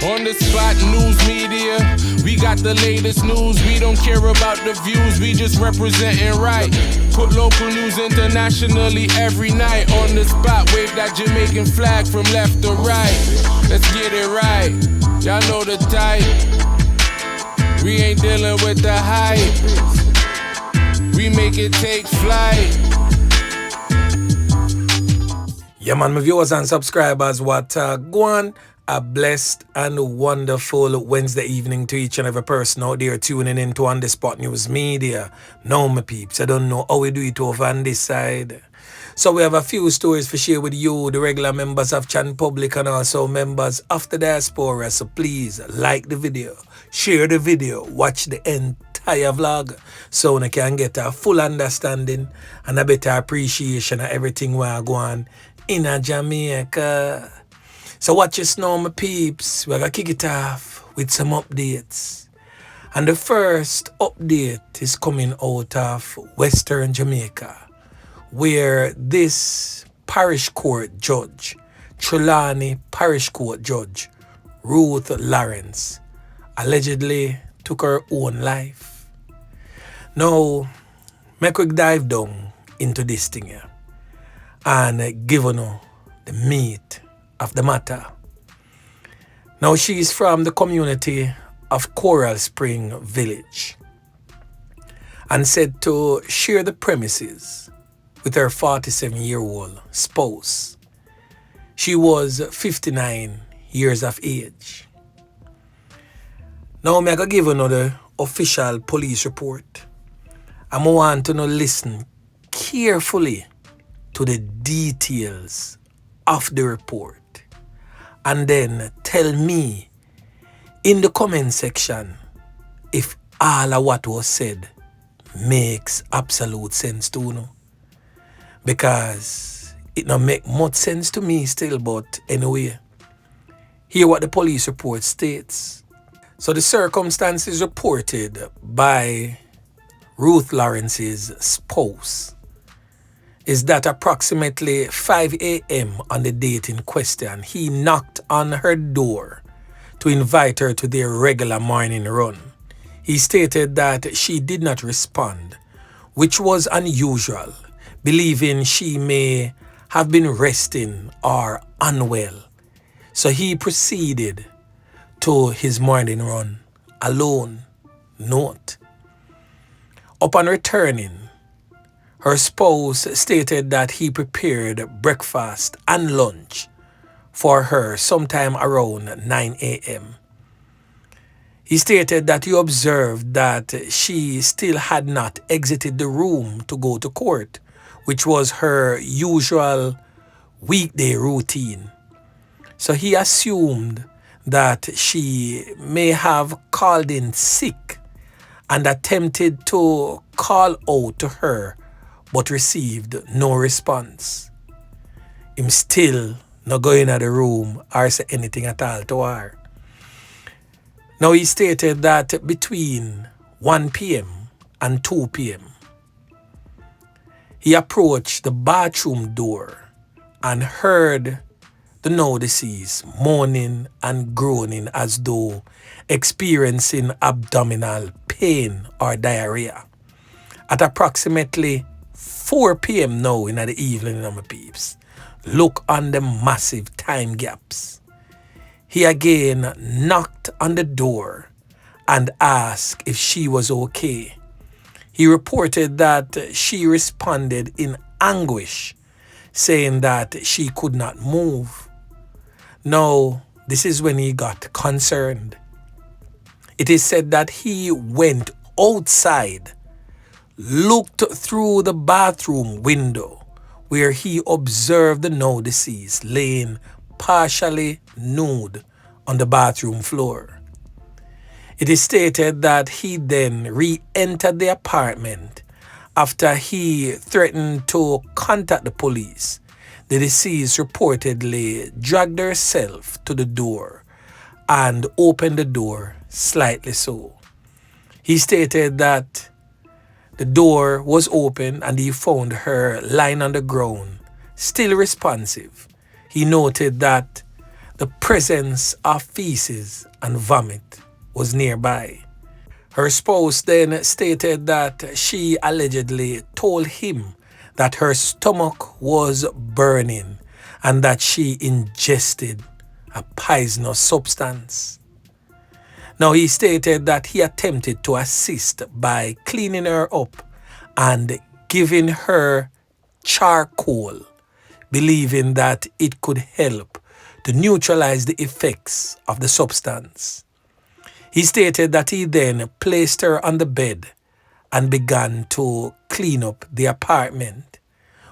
On the spot news media, we got the latest news. We don't care about the views, we just representing right. Put local news internationally every night. On the spot, wave that Jamaican flag from left to right. Let's get it right, y'all know the type. We ain't dealing with the hype, we make it take flight. Yeah man, my viewers and subscribers, what go on. A blessed and wonderful Wednesday evening to each and every person out there tuning in to On The Spot News Media. Now, my peeps, I don't know how we do it over on this side. So we have a few stories to share with you, the regular members of Chan Public and also members of the diaspora. So please like the video, share the video, watch the entire vlog so you can get a full understanding and a better appreciation of everything we are going in Jamaica. So watch us now, my peeps. We're going to kick it off with some updates. And the first update is coming out of Western Jamaica, where this parish court judge, Trelawney Parish Court Judge, Ruth Lawrence, allegedly took her own life. Now, make we dive down into this thing here and give you the meat of the matter. Now, she is from the community of Coral Spring Village and said to share the premises with her 47-year-old spouse. She was 59 years of age. Now, I'm going to give another official police report. I want to listen carefully to the details of the report and then tell me in the comment section if all of what was said makes absolute sense to you. Because it don't make much sense to me still, but anyway, hear what the police report states. So the circumstances reported by Ruth Lawrence's spouse is that approximately 5 a.m. on the date in question, he knocked on her door to invite her to their regular morning run. He stated that she did not respond, which was unusual, believing she may have been resting or unwell. So he proceeded to his morning run alone. Note: upon returning, her spouse stated that he prepared breakfast and lunch for her sometime around 9 a.m. He stated that he observed that she still had not exited the room to go to court, which was her usual weekday routine. So he assumed that she may have called in sick and attempted to call out to her but received no response. Him still not go in the room or say anything at all to her. Now he stated that between 1 p.m. and 2 p.m. he approached the bathroom door and heard the now deceased moaning and groaning as though experiencing abdominal pain or diarrhea. At approximately 4 p.m. now in the evening, my peeps, look on the massive time gaps. He again knocked on the door and asked if she was okay. He reported that she responded in anguish, saying that she could not move. Now, this is when he got concerned. It is said that he went outside, looked through the bathroom window, where he observed the now deceased laying partially nude on the bathroom floor. It is stated that he then re-entered the apartment after he threatened to contact the police. The deceased reportedly dragged herself to the door and opened the door slightly so. He stated that the door was open and he found her lying on the ground, still responsive. He noted that The presence of feces and vomit was nearby. Her spouse then stated that she allegedly told him that her stomach was burning and that she ingested a poisonous substance. Now, he stated that he attempted to assist by cleaning her up and giving her charcoal, believing that it could help to neutralize the effects of the substance. He stated that he then placed her on the bed and began to clean up the apartment.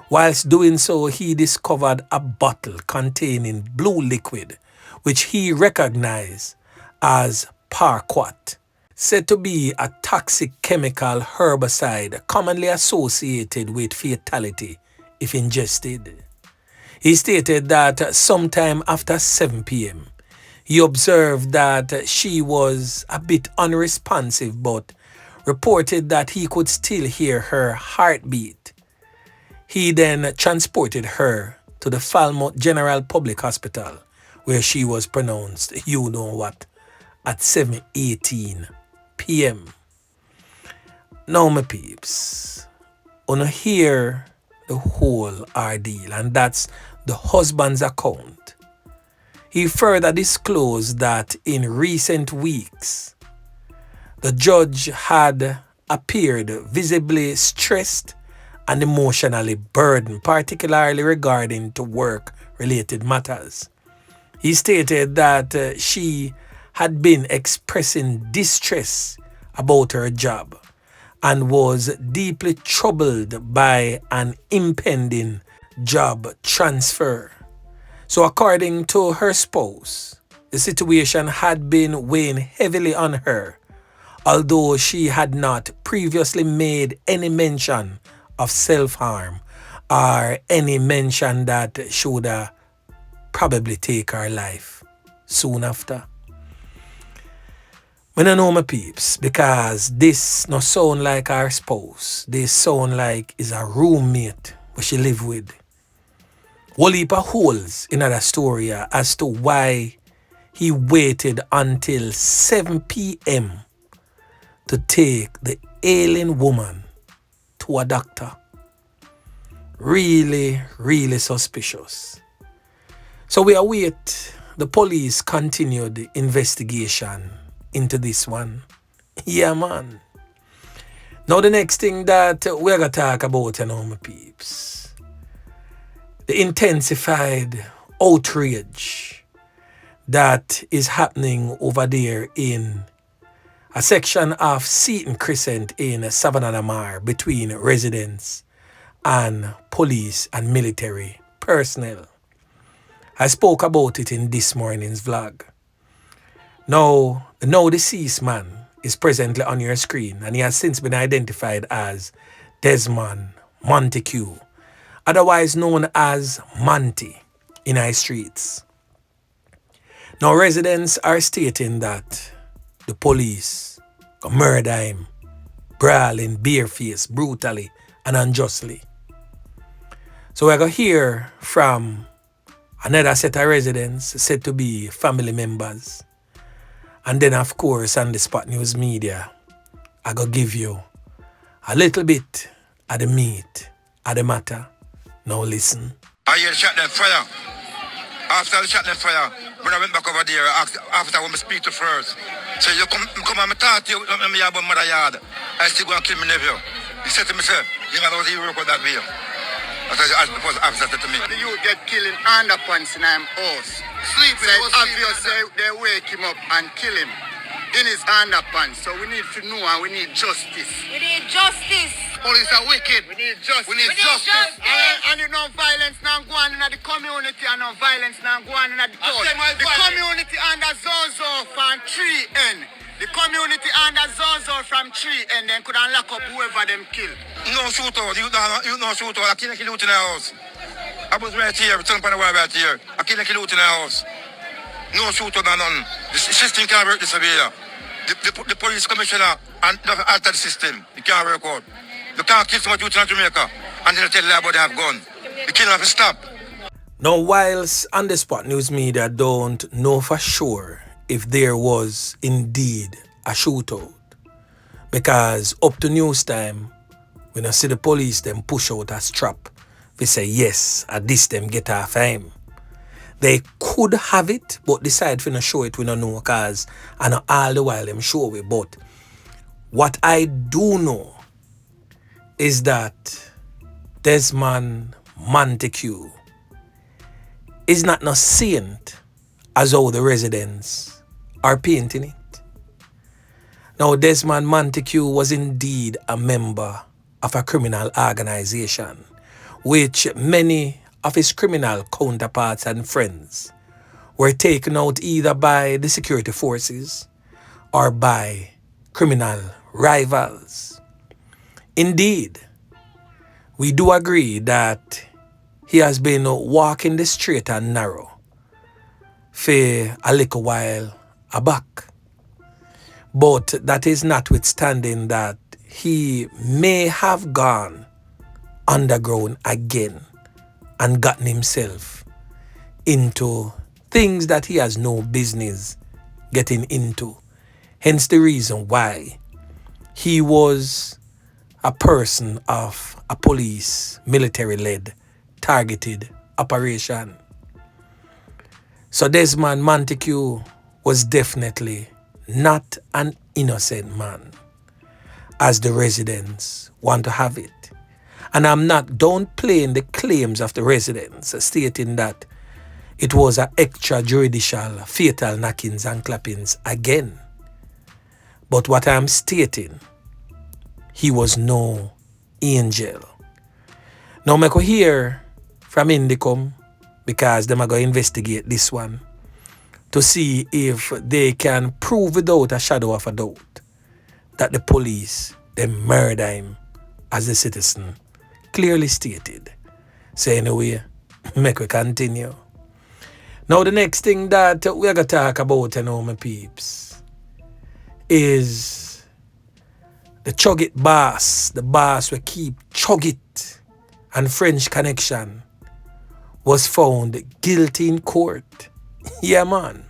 Whilst doing so, he discovered a bottle containing blue liquid, which he recognized as paraquat, said to be a toxic chemical herbicide commonly associated with fatality if ingested. He stated that sometime after 7 p.m., he observed that she was a bit unresponsive but reported that he could still hear her heartbeat. He then transported her to the Falmouth General Public Hospital where she was pronounced you know what at 7:18 p.m. Now, my peeps, wanna hear the whole ordeal, and that's the husband's account. He further disclosed that in recent weeks, the judge had appeared visibly stressed and emotionally burdened, particularly regarding to work-related matters. He stated that she had been expressing distress about her job and was deeply troubled by an impending job transfer. So according to her spouse, the situation had been weighing heavily on her, although she had not previously made any mention of self-harm or any mention that she would probably take her life soon after. I don't know, my peeps, because this no sound like her spouse. This sound like is a roommate where she live with. Whole heap of holes in that story as to why he waited until 7 p.m. to take the ailing woman to a doctor. Really, really suspicious. So we await the police continued investigation into this one. Yeah, man. Now the next thing that we're going to talk about, my peeps. The intensified outrage that is happening over there in a section of Seaton Crescent in Sav-la-Mar between residents and police and military personnel. I spoke about it in this morning's vlog. Now, the now deceased man is presently on your screen and he has since been identified as Desmond Montague, otherwise known as Monty in our streets. Now, residents are stating that the police murder him, brawling, barefaced, brutally and unjustly. So we're going to hear from another set of residents said to be family members. And then, of course, on the Spot News Media, I go give you a little bit of the meat of the matter. Now listen. I hear shot them fire. After the shot them fire, when I went back over there, after I want to speak to first, so you come and talk to you, me about mother yard. I still go and kill my nephew. He said to me, sir, you know what he work with that way. As the first officer said to me. The youth get killing underpants in his house. Sleeping, so obviously they wake him up and kill him in his underpants. So we need to know and we need justice. We need justice. Police are wicked. We need justice. We need justice. And you know violence now go on in the community and no violence now go on in the town. The community under Zozo from 3N. The community under Zozo from 3N then could unlock up whoever them kill. No shoot out. You know shoot out. I can't kill you in the house. I was right here, turn upon the wall right here. I can't kill you in the house. No shoot out or none. The system can't work this way. The police commissioner and alter the system. It can't work out. You can't kill someone in Jamaica and then tell them about they have gun. The killing have to stop. Now, whilst on the spot news media don't know for sure if there was indeed a shootout, because up to news time, when I see the police them push out a strap, they say yes, at this them get off him. They could have it, but decide to not show it, we don't know, because I know all the while them show it. But what I do know is that Desmond Montague is not no saint as how the residents are painting it. Now, Desmond Montague was indeed a member of a criminal organization, which many of his criminal counterparts and friends were taken out either by the security forces or by criminal rivals. Indeed, we do agree that he has been walking the straight and narrow for a little while back. But that is notwithstanding that he may have gone underground again and gotten himself into things that he has no business getting into. Hence the reason why he was a person of a police, military-led, targeted operation. So Desmond Montague was definitely not an innocent man, as the residents want to have it. And I'm not downplaying the claims of the residents, stating that it was an extrajudicial fatal knockings and clappings again. But what I'm stating, he was no angel. Now, I could hear from Indicom, because them are going to investigate this one to see if they can prove without a shadow of a doubt that the police, they murder him as a citizen clearly stated. So anyway, make we continue. Now the next thing that we're going to talk about, my peeps, is the Chug it boss. The boss will keep Chug it and French Connection was found guilty in court. Yeah, man.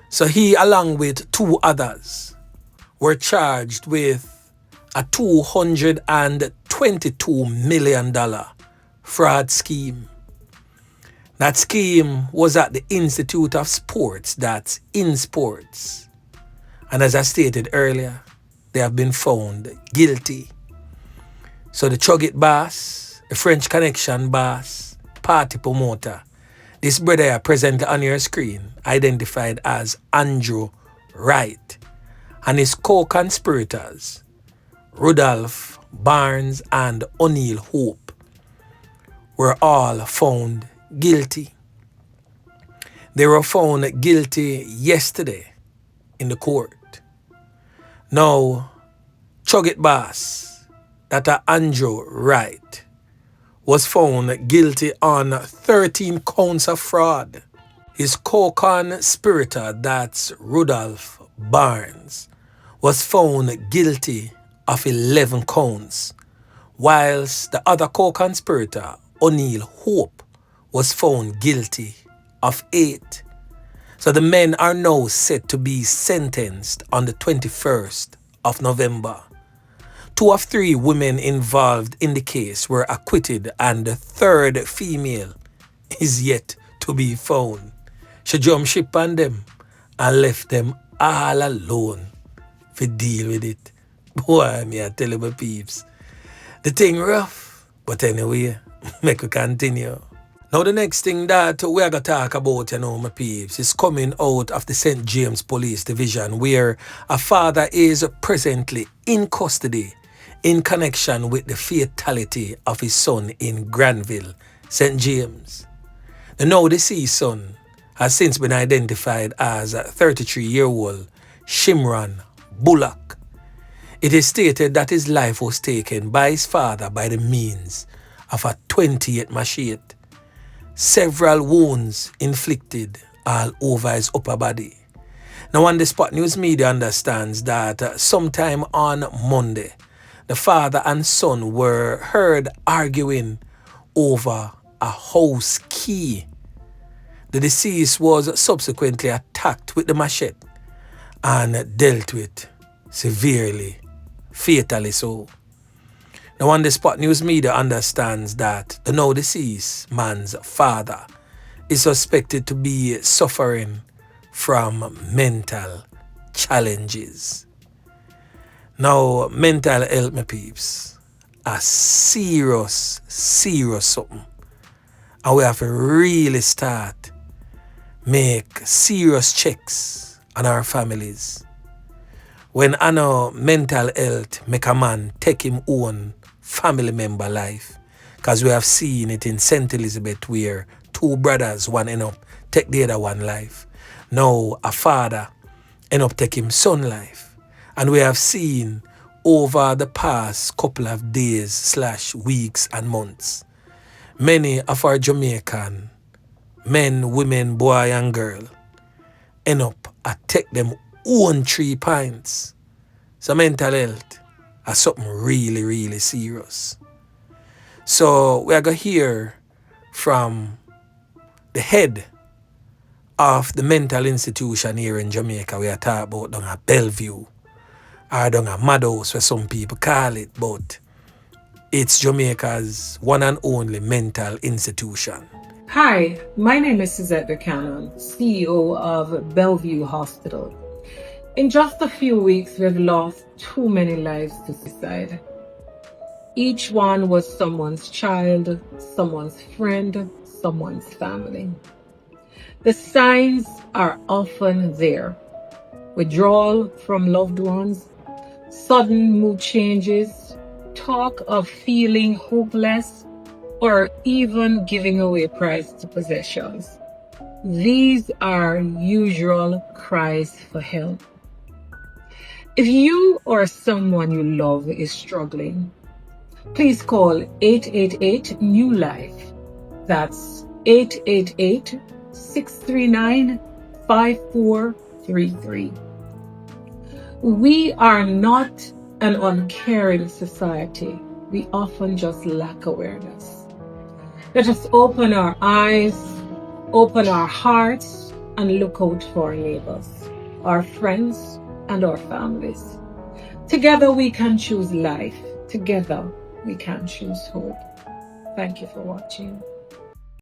So he, along with two others, were charged with a $222 million fraud scheme. That scheme was at the Institute of Sports, that's in sports. And as I stated earlier, they have been found guilty. So the Chug it boss, the French Connection boss, party promoter, this brother presently on your screen, identified as Andrew Wright, and his co-conspirators, Rudolph, Barnes, and O'Neill Hope, were all found guilty. They were found guilty yesterday in the court. Now, Chug it boss, that Andrew Wright, was found guilty on 13 counts of fraud. His co-conspirator, that's Rudolph Barnes, was found guilty of 11 counts, whilst the other co-conspirator, O'Neill Hope, was found guilty of 8. So the men are now set to be sentenced on the 21st of November. 2 of 3 women involved in the case were acquitted, and the third female is yet to be found. She jumped ship on them and left them all alone to deal with it. Boy, me I tell you my peeps, the thing rough. But anyway, make we continue. Now the next thing that we are going to talk about, my peeps, is coming out of the St. James Police Division, where a father is presently in custody in connection with the fatality of his son in Granville, St. James. The now deceased son has since been identified as a 33-year-old Shimron Bullock. It is stated that his life was taken by his father by the means of a 28 machete. Several wounds inflicted all over his upper body. Now, on the spot, news media understands that sometime on Monday, the father and son were heard arguing over a house key. The deceased was subsequently attacked with the machete and dealt with severely, fatally so. Now on the spot news media understands that the now deceased man's father is suspected to be suffering from mental challenges. Now, mental health, my peeps, a serious something. And we have to really start make serious checks on our families. When I know mental health make a man take him own family member life, because we have seen it in St. Elizabeth where two brothers, one end up take the other one life. Now a father end up take him son life. And we have seen over the past couple of days / weeks and months, many of our Jamaican men, women, boy and girl end up take them own 3 pints. So mental health is something really serious. So we are going to hear from the head of the mental institution here in Jamaica. We are talking about down at Bellevue or down at Madhouse, where some people call it, but it's Jamaica's one and only mental institution. Hi, my name is Suzette Buchanan, CEO of Bellevue Hospital. In just a few weeks, we've lost too many lives to suicide. Each one was someone's child, someone's friend, someone's family. The signs are often there. Withdrawal from loved ones, sudden mood changes, talk of feeling hopeless, or even giving away prized possessions. These are usual cries for help. If you or someone you love is struggling, please call 888 New Life. That's 888-639-5433. We are not an uncaring society. We often just lack awareness. Let us open our eyes, open our hearts, and look out for our neighbors, our friends, and our families. Together we can choose life. Together we can choose hope. Thank you for watching.